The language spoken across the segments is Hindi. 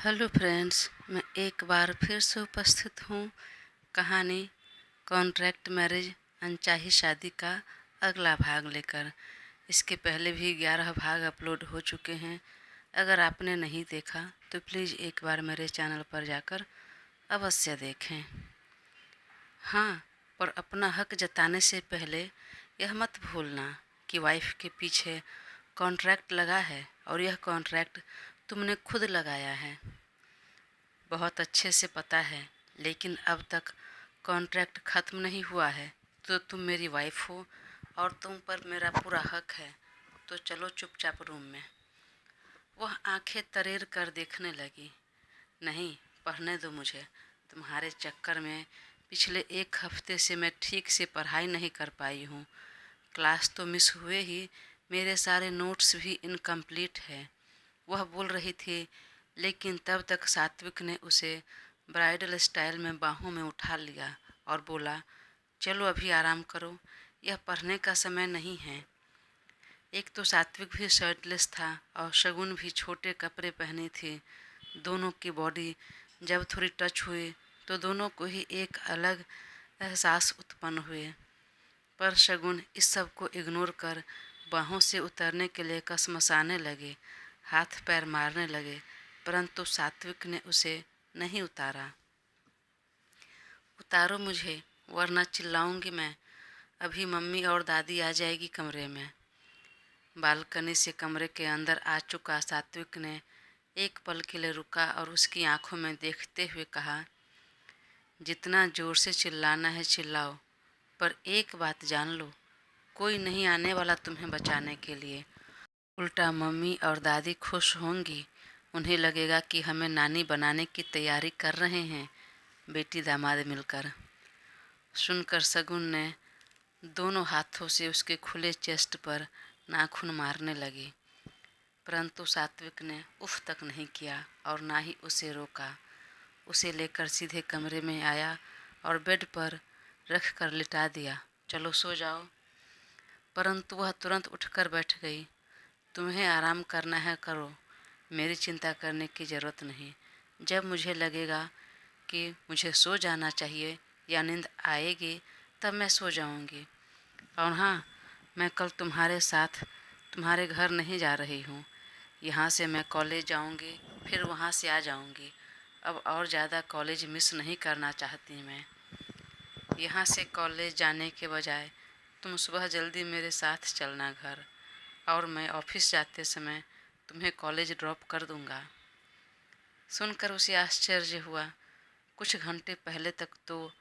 हेलो फ्रेंड्स, मैं एक बार फिर से उपस्थित हूँ कहानी कॉन्ट्रैक्ट मैरिज अनचाही शादी का अगला भाग लेकर। इसके पहले भी 11 भाग अपलोड हो चुके हैं। अगर आपने नहीं देखा तो प्लीज़ एक बार मेरे चैनल पर जाकर अवश्य देखें। हाँ, पर अपना हक जताने से पहले यह मत भूलना कि वाइफ के पीछे कॉन्ट्रैक्ट लगा है और यह कॉन्ट्रैक्ट तुमने खुद लगाया है। बहुत अच्छे से पता है, लेकिन अब तक कॉन्ट्रैक्ट ख़त्म नहीं हुआ है। तो तुम मेरी वाइफ हो और तुम पर मेरा पूरा हक है। तो चलो चुपचाप रूम में। वह आंखें तरेर कर देखने लगी। नहीं, पढ़ने दो मुझे। तुम्हारे चक्कर में पिछले एक हफ्ते से मैं ठीक से पढ़ाई नहीं कर पाई हूँ। क्लास तो मिस हुए ही, मेरे सारे नोट्स भी इनकम्प्लीट है। वह बोल रही थी, लेकिन तब तक सात्विक ने उसे ब्राइडल स्टाइल में बाहों में उठा लिया और बोला, चलो अभी आराम करो, यह पढ़ने का समय नहीं है। एक तो सात्विक भी शर्टलेस था और शगुन भी छोटे कपड़े पहनी थी। दोनों की बॉडी जब थोड़ी टच हुई तो दोनों को ही एक अलग एहसास उत्पन्न हुए। पर शगुन इस सब को इग्नोर कर बाहों से उतरने के लिए कसमसाने लगे, हाथ पैर मारने लगे, परंतु सात्विक ने उसे नहीं उतारा। उतारो मुझे, वरना चिल्लाऊंगी मैं। अभी मम्मी और दादी आ जाएगी कमरे में। बालकनी से कमरे के अंदर आ चुका सात्विक ने एक पल के लिए रुका और उसकी आंखों में देखते हुए कहा, जितना जोर से चिल्लाना है चिल्लाओ, पर एक बात जान लो, कोई नहीं आने वाला तुम्हें बचाने के लिए। उल्टा मम्मी और दादी खुश होंगी। उन्हें लगेगा कि हमें नानी बनाने की तैयारी कर रहे हैं, बेटी दामाद मिलकर। सुनकर शगुन ने दोनों हाथों से उसके खुले चेस्ट पर नाखून मारने लगी, परंतु सात्विक ने उफ तक नहीं किया और ना ही उसे रोका। उसे लेकर सीधे कमरे में आया और बेड पर रख कर लिटा दिया। चलो सो जाओ। परंतु वह तुरंत उठकर बैठ गई। तुम्हें आराम करना है करो, मेरी चिंता करने की ज़रूरत नहीं। जब मुझे लगेगा कि मुझे सो जाना चाहिए या नींद आएगी तब मैं सो जाऊंगी। और हाँ, मैं कल तुम्हारे साथ तुम्हारे घर नहीं जा रही हूँ। यहाँ से मैं कॉलेज जाऊंगी, फिर वहाँ से आ जाऊंगी। अब और ज़्यादा कॉलेज मिस नहीं करना चाहती मैं। यहाँ से कॉलेज जाने के बजाय तुम सुबह जल्दी मेरे साथ चलना घर, और मैं ऑफिस जाते समय तुम्हें कॉलेज ड्रॉप कर दूँगा। सुनकर उसे आश्चर्य हुआ। कुछ घंटे पहले तक तो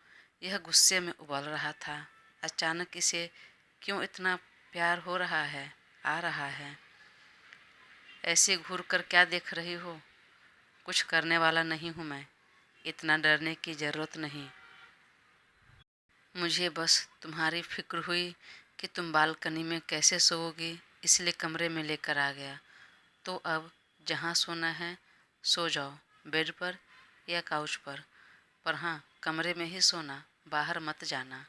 यह गुस्से में उबल रहा था। अचानक इसे क्यों इतना प्यार हो रहा है, आ रहा है। ऐसे घूर कर क्या देख रही हो? कुछ करने वाला नहीं हूँ मैं, इतना डरने की ज़रूरत नहीं। मुझे बस तुम्हारी फिक्र हुई कि तुम बालकनी में कैसे सोओगी, इसलिए कमरे में लेकर आ गया। तो अब जहाँ सोना है सो जाओ, बेड पर या काउच पर हाँ, कमरे में ही सोना, बाहर मत जाना।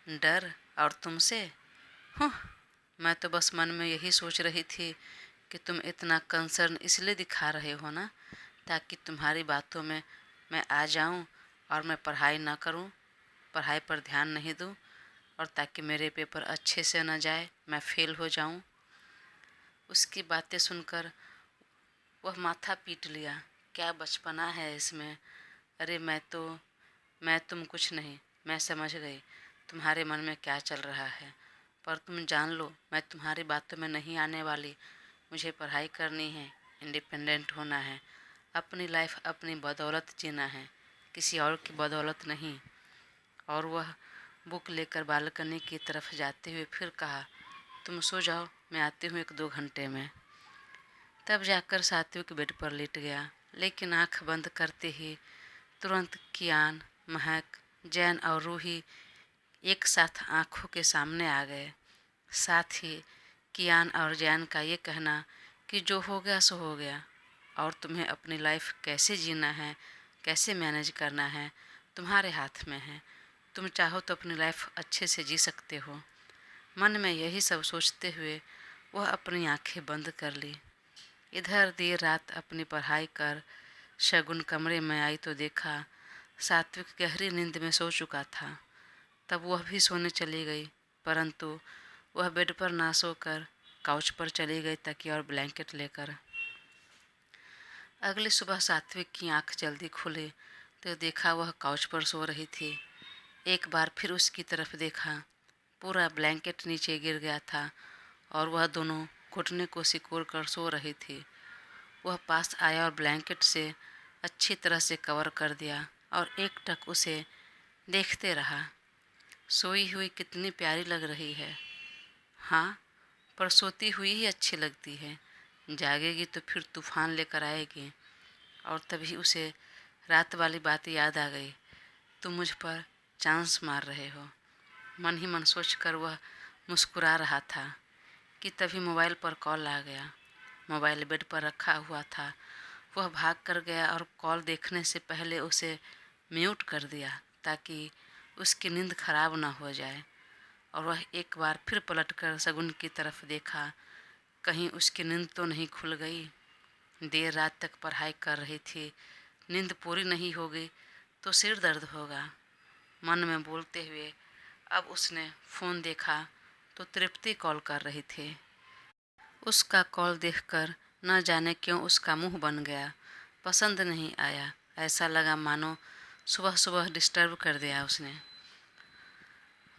डर? और तुमसे? हूँ, मैं तो बस मन में यही सोच रही थी कि तुम इतना कंसर्न इसलिए दिखा रहे हो ना, ताकि तुम्हारी बातों में मैं आ जाऊं और मैं पढ़ाई ना करूं, पढ़ाई पर ध्यान नहीं दूं, और ताकि मेरे पेपर अच्छे से न जाए, मैं फेल हो जाऊं। उसकी बातें सुनकर वह माथा पीट लिया। क्या बचपना है इसमें। अरे मैं तुम कुछ नहीं, मैं समझ गई तुम्हारे मन में क्या चल रहा है। पर तुम जान लो, मैं तुम्हारी बातों में नहीं आने वाली। मुझे पढ़ाई करनी है, इंडिपेंडेंट होना है, अपनी लाइफ अपनी बदौलत जीना है, किसी और की बदौलत नहीं। और वह बुक लेकर बालकनी की तरफ जाते हुए फिर कहा, तुम सो जाओ, मैं आती हूँ 1-2 घंटे में। तब जाकर सात्विक बेड पर लेट गया, लेकिन आंख बंद करते ही तुरंत कियान, महक, जैन और रूही एक साथ आंखों के सामने आ गए। साथ ही कियान और जैन का ये कहना कि जो हो गया सो हो गया, और तुम्हें अपनी लाइफ कैसे जीना है, कैसे मैनेज करना है, तुम्हारे हाथ में है। तुम चाहो तो अपनी लाइफ अच्छे से जी सकते हो। मन में यही सब सोचते हुए वह अपनी आंखें बंद कर ली। इधर देर रात अपनी पढ़ाई कर शगुन कमरे में आई तो देखा सात्विक गहरी नींद में सो चुका था। तब वह भी सोने चली गई, परंतु वह बेड पर ना सोकर काउच पर चली गई तकिया और ब्लैंकेट लेकर। अगली सुबह सात्विक की आंख जल्दी खुली तो देखा वह काउच पर सो रही थी। एक बार फिर उसकी तरफ देखा, पूरा ब्लैंकेट नीचे गिर गया था और वह दोनों घुटने को सिकोड़ कर सो रही थी। वह पास आया और ब्लैंकेट से अच्छी तरह से कवर कर दिया और एकटक उसे देखते रहा। सोई हुई कितनी प्यारी लग रही है। हाँ, पर सोती हुई ही अच्छी लगती है, जागेगी तो फिर तूफान लेकर आएगी। और तभी उसे रात वाली बात याद आ गई, तुम मुझ पर चांस मार रहे हो। मन ही मन सोचकर वह मुस्कुरा रहा था कि तभी मोबाइल पर कॉल आ गया। मोबाइल बेड पर रखा हुआ था। वह भाग कर गया और कॉल देखने से पहले उसे म्यूट कर दिया ताकि उसकी नींद खराब ना हो जाए। और वह एक बार फिर पलटकर शगुन की तरफ देखा, कहीं उसकी नींद तो नहीं खुल गई। देर रात तक पढ़ाई कर रही थी, नींद पूरी नहीं होगी तो सिर दर्द होगा। मन में बोलते हुए अब उसने फ़ोन देखा तो तृप्ति कॉल कर रही थी। उसका कॉल देखकर न जाने क्यों उसका मुंह बन गया। पसंद नहीं आया, ऐसा लगा मानो सुबह सुबह डिस्टर्ब कर दिया उसने।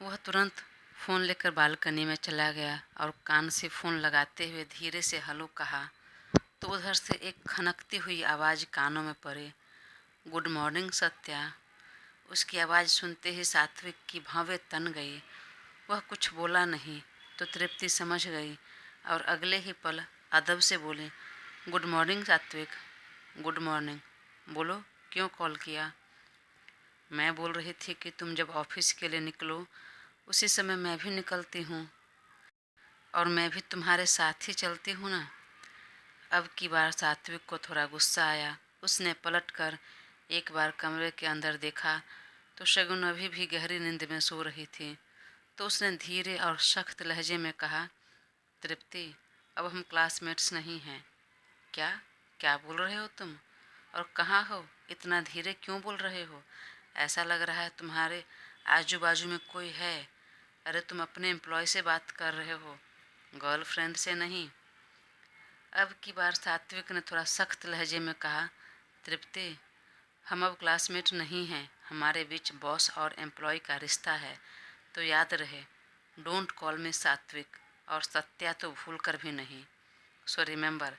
वह तुरंत फ़ोन लेकर बालकनी में चला गया और कान से फ़ोन लगाते हुए धीरे से हेलो कहा तो उधर से एक खनकती हुई आवाज़ कानों में पड़ी, गुड मॉर्निंग सत्या। उसकी आवाज़ सुनते ही सात्विक की भौवें तन गई। वह कुछ बोला नहीं तो तृप्ति समझ गई और अगले ही पल अदब से बोली, गुड मॉर्निंग सात्विक। Good morning. बोलो, क्यों कॉल किया? मैं बोल रही थी कि तुम जब ऑफिस के लिए निकलो उसी समय मैं भी निकलती हूँ और मैं भी तुम्हारे साथ ही चलती हूँ ना। अब की बार सात्विक को थोड़ा गुस्सा आया। उसने पलटकर एक बार कमरे के अंदर देखा तो शगुन अभी भी गहरी नींद में सो रही थी। तो उसने धीरे और सख्त लहजे में कहा, तृप्ति, अब हम क्लासमेट्स नहीं हैं। क्या क्या बोल रहे हो तुम? और कहाँ हो? इतना धीरे क्यों बोल रहे हो? ऐसा लग रहा है तुम्हारे आजू बाजू में कोई है। अरे तुम अपने एम्प्लॉय से बात कर रहे हो, गर्लफ्रेंड से नहीं। अब की बार सात्विक ने थोड़ा सख्त लहजे में कहा, तृप्ति, हम अब क्लासमेट नहीं हैं, हमारे बीच बॉस और एम्प्लॉय का रिश्ता है। तो याद रहे, डोंट कॉल मी सात्विक, और सत्या तो भूल कर भी नहीं। सो रिमेंबर,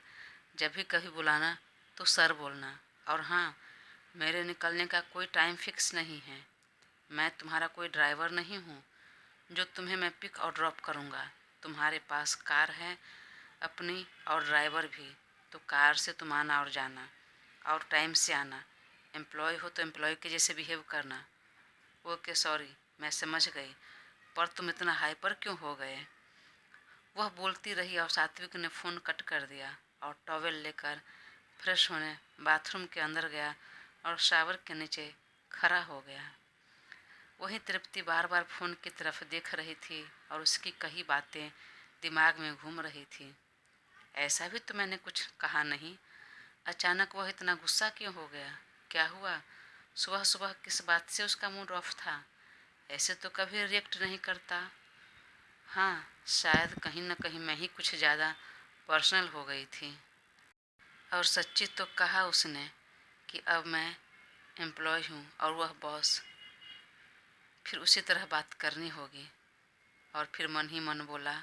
जब भी कभी बुलाना तो सर बोलना। और हाँ, मेरे निकलने का कोई टाइम फिक्स नहीं है। मैं तुम्हारा कोई ड्राइवर नहीं हूँ जो तुम्हें मैं पिक और ड्रॉप करूँगा। तुम्हारे पास कार है अपनी और ड्राइवर भी, तो कार से तुम आना और जाना और टाइम से आना। एम्प्लॉय हो तो एम्प्लॉय के जैसे बिहेव करना। ओके सॉरी, मैं समझ गई, पर तुम इतना हाइपर क्यों हो गए? वह बोलती रही और सात्विक ने फ़ोन कट कर दिया और टॉवेल लेकर फ्रेश होने बाथरूम के अंदर गया और शावर के नीचे खड़ा हो गया। वहीं तृप्ति बार बार फ़ोन की तरफ देख रही थी और उसकी कई बातें दिमाग में घूम रही थी। ऐसा भी तो मैंने कुछ कहा नहीं, अचानक वह इतना गुस्सा क्यों हो गया? क्या हुआ? सुबह सुबह किस बात से उसका मूड ऑफ था? ऐसे तो कभी रिएक्ट नहीं करता। हाँ, शायद कहीं न कहीं मैं ही कुछ ज़्यादा पर्सनल हो गई थी। और सच्ची तो कहा उसने कि अब मैं एम्प्लॉय हूँ और वह बॉस। फिर उसी तरह बात करनी होगी। और फिर मन ही मन बोला,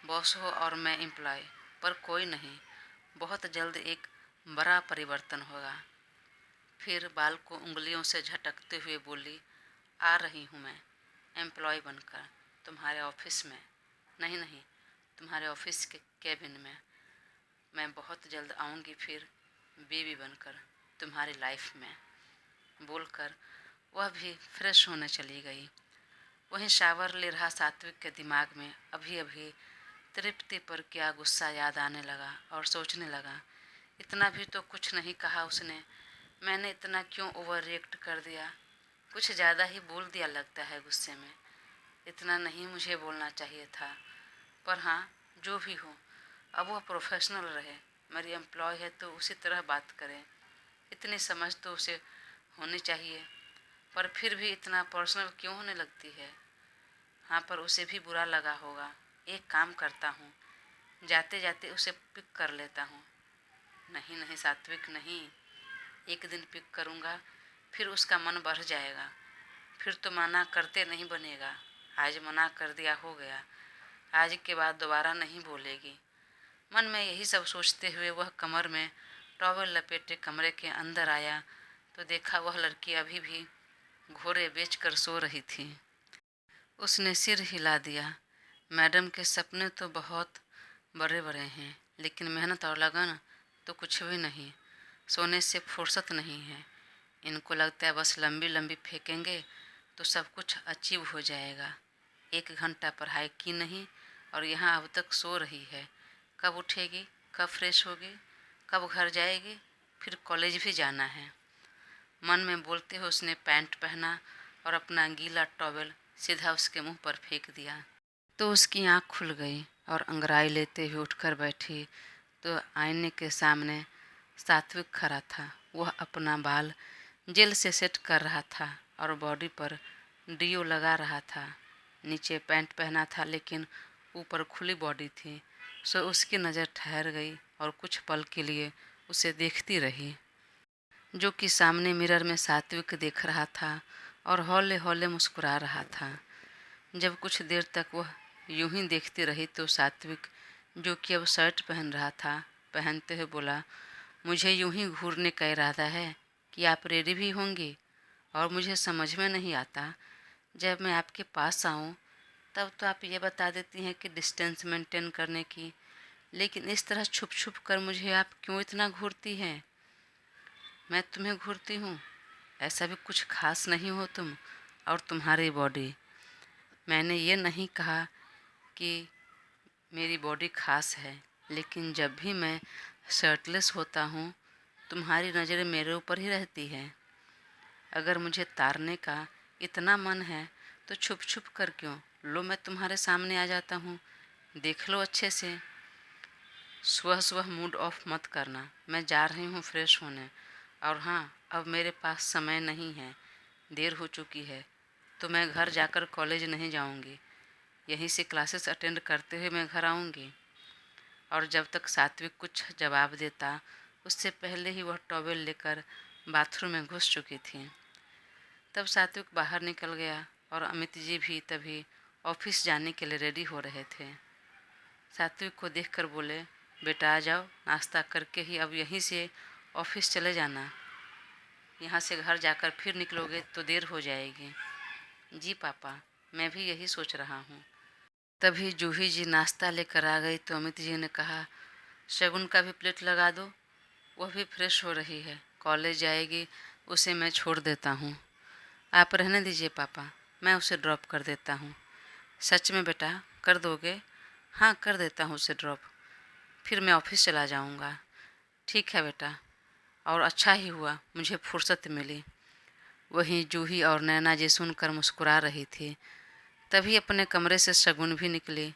बॉस हो और मैं एम्प्लॉय, पर कोई नहीं, बहुत जल्द एक बड़ा परिवर्तन होगा। फिर बाल को उंगलियों से झटकते हुए बोली, आ रही हूँ मैं एम्प्लॉय बनकर तुम्हारे ऑफिस में। नहीं नहीं, तुम्हारे ऑफिस के केबिन में। मैं बहुत जल्द आऊँगी फिर बेबी बनकर तुम्हारी लाइफ में। बोलकर वह भी फ्रेश होने चली गई। वहीं शावर ले रहा सात्विक के दिमाग में अभी अभी तृप्ति पर क्या गुस्सा याद आने लगा और सोचने लगा, इतना भी तो कुछ नहीं कहा उसने, मैंने इतना क्यों ओवर रिएक्ट कर दिया? कुछ ज़्यादा ही बोल दिया लगता है गुस्से में। इतना नहीं मुझे बोलना चाहिए था। पर हाँ, जो भी हो, अब वह प्रोफेशनल रहे, मेरी एम्प्लॉय है तो उसी तरह बात करें, इतनी समझ तो उसे होनी चाहिए, पर फिर भी इतना पर्सनल क्यों होने लगती है। हाँ, पर उसे भी बुरा लगा होगा। एक काम करता हूँ, जाते जाते उसे पिक कर लेता हूँ। नहीं नहीं सात्विक नहीं, एक दिन पिक करूँगा, फिर उसका मन बढ़ जाएगा, फिर तो मना करते नहीं बनेगा। आज मना कर दिया, हो गया, आज के बाद दोबारा नहीं बोलेगी। मन में यही सब सोचते हुए वह कमर में टॉवल लपेटे कमरे के अंदर आया तो देखा वह लड़की अभी भी घोड़े बेचकर सो रही थी। उसने सिर हिला दिया। मैडम के सपने तो बहुत बड़े बड़े हैं, लेकिन मेहनत और लगन तो कुछ भी नहीं। सोने से फुर्सत नहीं है। इनको लगता है बस लंबी लंबी फेंकेंगे तो सब कुछ अचीव हो जाएगा। 1 घंटा पढ़ाई की नहीं और यहाँ अब तक सो रही है। कब उठेगी, कब फ्रेश होगी, कब घर जाएगी, फिर कॉलेज भी जाना है। मन में बोलते हुए उसने पैंट पहना और अपना गीला टॉवेल सीधा उसके मुंह पर फेंक दिया। तो उसकी आँख खुल गई और अंगड़ाई लेते हुए उठकर बैठी तो आईने के सामने सात्विक खड़ा था। वह अपना बाल जेल से सेट कर रहा था और बॉडी पर डीओ लगा रहा था। नीचे पैंट पहना था लेकिन ऊपर खुली बॉडी थी, सो उसकी नज़र ठहर गई और कुछ पल के लिए उसे देखती रही, जो कि सामने मिरर में सात्विक देख रहा था और हौले हौले मुस्कुरा रहा था। जब कुछ देर तक वह यूं ही देखती रही तो सात्विक, जो कि अब शर्ट पहन रहा था, पहनते हुए बोला, मुझे यूं ही घूरने का इरादा है कि आप रेडी भी होंगी, और मुझे समझ में नहीं आता, जब मैं आपके पास आऊं तब तो आप ये बता देती हैं कि डिस्टेंस मेंटेन करने की, लेकिन इस तरह छुप छुप कर मुझे आप क्यों इतना घूरती हैं। मैं तुम्हें घूरती हूँ, ऐसा भी कुछ खास नहीं हो तुम और तुम्हारी बॉडी। मैंने ये नहीं कहा कि मेरी बॉडी खास है, लेकिन जब भी मैं शर्टलेस होता हूँ तुम्हारी नज़रें मेरे ऊपर ही रहती है। अगर मुझे तारने का इतना मन है तो छुप छुप कर क्यों, लो मैं तुम्हारे सामने आ जाता हूँ, देख लो अच्छे से। सुबह सुबह मूड ऑफ मत करना, मैं जा रही हूँ फ्रेश होने, और हाँ, अब मेरे पास समय नहीं है, देर हो चुकी है, तो मैं घर जाकर कॉलेज नहीं जाऊँगी, यहीं से क्लासेस अटेंड करते हुए मैं घर आऊँगी। और जब तक सात्विक कुछ जवाब देता उससे पहले ही वह टॉवेल लेकर बाथरूम में घुस चुकी थी। तब सात्विक बाहर निकल गया और अमित जी भी तभी ऑफिस जाने के लिए रेडी हो रहे थे। सात्विक को देखकर बोले, बेटा आ जाओ, नाश्ता करके ही अब यहीं से ऑफिस चले जाना, यहाँ से घर जाकर फिर निकलोगे तो देर हो जाएगी। जी पापा, मैं भी यही सोच रहा हूँ। तभी जूही जी नाश्ता लेकर आ गई तो अमित जी ने कहा, शगुन का भी प्लेट लगा दो, वह भी फ्रेश हो रही है, कॉलेज जाएगी, उसे मैं छोड़ देता हूँ। आप रहने दीजिए पापा, मैं उसे ड्रॉप कर देता हूँ। सच में बेटा, कर दोगे? हाँ, कर देता हूँ उसे ड्रॉप, फिर मैं ऑफिस चला जाऊँगा। ठीक है बेटा, और अच्छा ही हुआ मुझे फुर्सत मिली। वहीं जूही और नैना जी सुनकर मुस्कुरा रही थी। तभी अपने कमरे से शगुन भी निकली।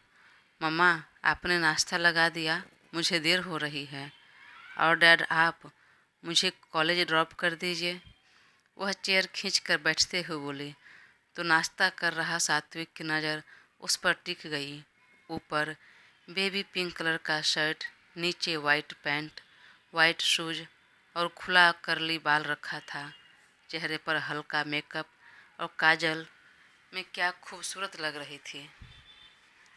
मम्मा, आपने नाश्ता लगा दिया, मुझे देर हो रही है। और डैड, आप मुझे कॉलेज ड्रॉप कर दीजिए। वह चेयर खींचकर बैठते हुए बोली तो नाश्ता कर रहा सात्विक की नज़र उस पर टिक गई। ऊपर बेबी पिंक कलर का शर्ट, नीचे वाइट पैंट, वाइट शूज और खुला करली बाल रखा था। चेहरे पर हल्का मेकअप और काजल में क्या खूबसूरत लग रही थी।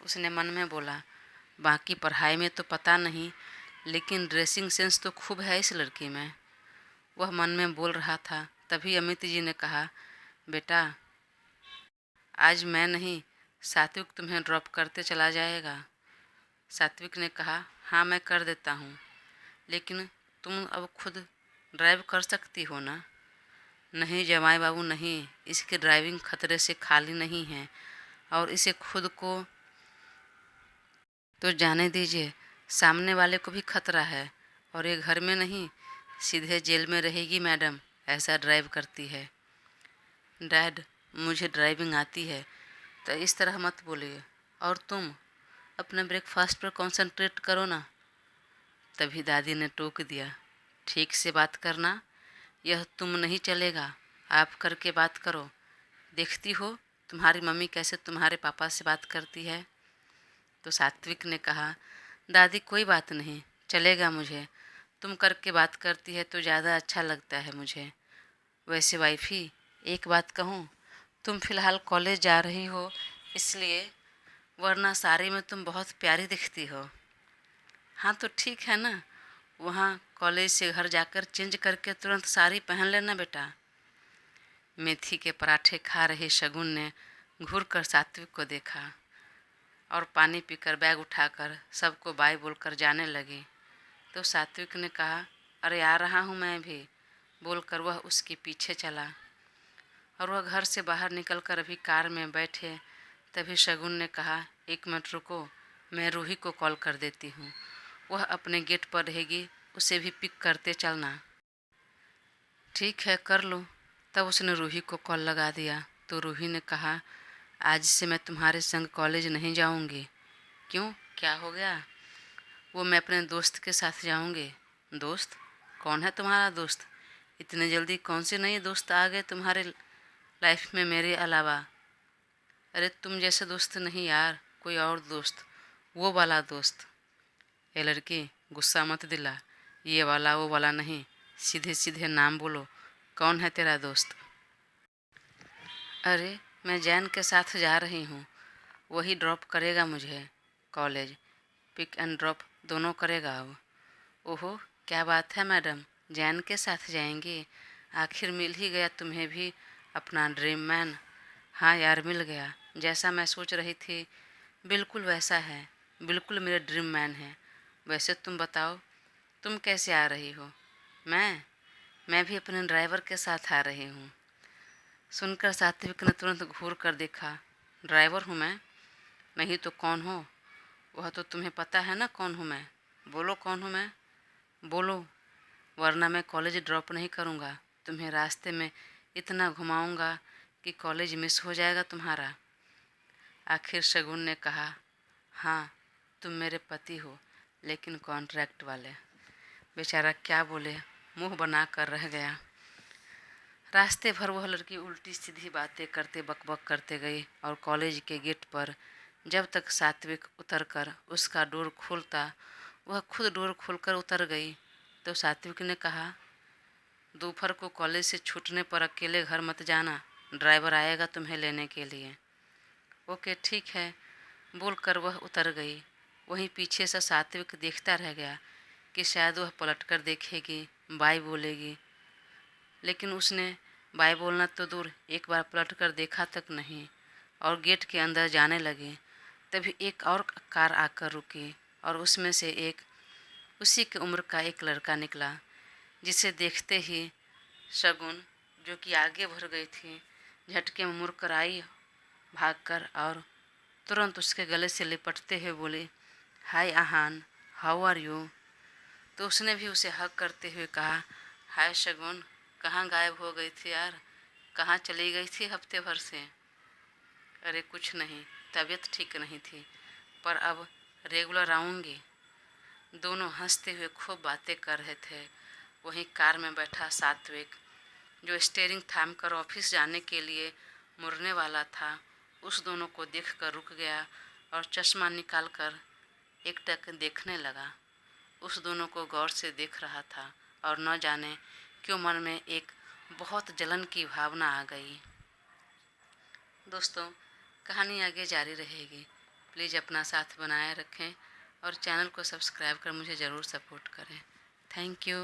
उसने मन में बोला, बाकी पढ़ाई में तो पता नहीं, लेकिन ड्रेसिंग सेंस तो खूब है इस लड़की में। वह मन में बोल रहा था, तभी अमित जी ने कहा, बेटा आज मैं नहीं, सात्विक तुम्हें ड्रॉप करते चला जाएगा। सात्विक ने कहा, हाँ मैं कर देता हूँ, लेकिन तुम अब खुद ड्राइव कर सकती हो ना। नहीं जमाई बाबू नहीं, इसकी ड्राइविंग खतरे से खाली नहीं है, और इसे खुद को तो जाने दीजिए, सामने वाले को भी खतरा है, और ये घर में नहीं, सीधे जेल में रहेगी मैडम, ऐसा ड्राइव करती है। डैड, मुझे ड्राइविंग आती है, तो इस तरह मत बोलिए, और तुम अपने ब्रेकफास्ट पर कंसंट्रेट करो ना। तभी दादी ने टोक दिया, ठीक से बात करना, यह तुम नहीं चलेगा, आप करके बात करो। देखती हो तुम्हारी मम्मी कैसे तुम्हारे पापा से बात करती है। तो सात्विक ने कहा, दादी कोई बात नहीं, चलेगा मुझे, तुम करके बात करती है तो ज़्यादा अच्छा लगता है मुझे। वैसे वाइफी, एक बात कहूँ, तुम फिलहाल कॉलेज जा रही हो इसलिए, वरना साड़ी में तुम बहुत प्यारी दिखती हो। हाँ तो ठीक है ना, वहाँ कॉलेज से घर जाकर चेंज करके तुरंत साड़ी पहन लेना बेटा। मेथी के पराठे खा रहे शगुन ने घूर कर सात्विक को देखा और पानी पीकर बैग उठाकर सबको बाय बोलकर जाने लगी। तो सात्विक ने कहा, अरे आ रहा हूँ मैं भी, बोलकर वह उसके पीछे चला। और वह घर से बाहर निकलकर अभी कार में बैठे तभी शगुन ने कहा, एक मिनट रुको, मैं रूही को कॉल कर देती हूँ, वह अपने गेट पर रहेगी, उसे भी पिक करते चलना। ठीक है कर लो। तब उसने रूही को कॉल लगा दिया। तो रूही ने कहा, आज से मैं तुम्हारे संग कॉलेज नहीं जाऊंगी। क्यों, क्या हो गया? वो मैं अपने दोस्त के साथ जाऊंगी। दोस्त? कौन है तुम्हारा दोस्त? इतने जल्दी कौन से नए दोस्त आ गए तुम्हारे लाइफ में मेरे अलावा? अरे तुम जैसे दोस्त नहीं यार, कोई और दोस्त, वो वाला दोस्त। ए लड़की, गुस्सा मत दिला, ये वाला वो वाला नहीं, सीधे सीधे नाम बोलो, कौन है तेरा दोस्त? अरे मैं जैन के साथ जा रही हूँ, वही ड्रॉप करेगा मुझे कॉलेज, पिक एंड ड्रॉप दोनों करेगा वो। ओहो क्या बात है मैडम, जैन के साथ जाएंगी? आखिर मिल ही गया तुम्हें भी अपना ड्रीम मैन। हाँ यार मिल गया, जैसा मैं सोच रही थी बिल्कुल वैसा है, बिल्कुल मेरा ड्रीम मैन है। वैसे तुम बताओ, तुम कैसे आ रही हो? मैं भी अपने ड्राइवर के साथ आ रही हूँ। सुनकर सात्विक ने तुरंत घूर कर देखा। ड्राइवर हूँ मैं? नहीं तो कौन हो? वह तो तुम्हें पता है ना कौन हूँ मैं। बोलो कौन हूँ मैं, बोलो, वरना मैं कॉलेज ड्रॉप नहीं करूँगा, तुम्हें रास्ते में इतना घुमाऊँगा कि कॉलेज मिस हो जाएगा तुम्हारा। आखिर शगुन ने कहा, हाँ तुम मेरे पति हो, लेकिन कॉन्ट्रैक्ट वाले। बेचारा क्या बोले, मुंह बना कर रह गया। रास्ते भर वह लड़की उल्टी सीधी बातें करते बकबक करते गई और कॉलेज के गेट पर जब तक सात्विक उतरकर उसका डोर खोलता, वह खुद डोर खोलकर उतर गई। तो सात्विक ने कहा, दोपहर को कॉलेज से छूटने पर अकेले घर मत जाना, ड्राइवर आएगा तुम्हें लेने के लिए। ओके ठीक है, बोलकर वह उतर गई। वहीं पीछे से सात्विक देखता रह गया कि शायद वह पलटकर देखेगी, बाय बोलेगी, लेकिन उसने बाय बोलना तो दूर, एक बार पलट कर देखा तक नहीं और गेट के अंदर जाने लगे। तभी एक और कार आकर रुकी और उसमें से एक उसी की उम्र का एक लड़का निकला, जिसे देखते ही शगुन, जो कि आगे बढ़ गई थी, झटके में मुड़कर आई भागकर और तुरंत उसके गले से लिपटते हुए बोली, हाय आहान, हाउ आर यू? तो उसने भी उसे हग करते हुए कहा, हाय शगुन, कहाँ गायब हो गई थी यार, कहाँ चली गई थी हफ्ते भर से? अरे कुछ नहीं, तबीयत ठीक नहीं थी, पर अब रेगुलर आऊँगी। दोनों हंसते हुए खूब बातें कर रहे थे। वहीं कार में बैठा सात्विक, जो स्टीयरिंग थाम कर ऑफिस जाने के लिए मुड़ने वाला था, उस दोनों को देखकर रुक गया और चश्मा निकालकर एकटक देखने लगा। उस दोनों को गौर से देख रहा था और न जाने क्यों मन में एक बहुत जलन की भावना आ गई। दोस्तों, कहानी आगे जारी रहेगी। प्लीज़ अपना साथ बनाए रखें और चैनल को सब्सक्राइब कर मुझे ज़रूर सपोर्ट करें। Thank you.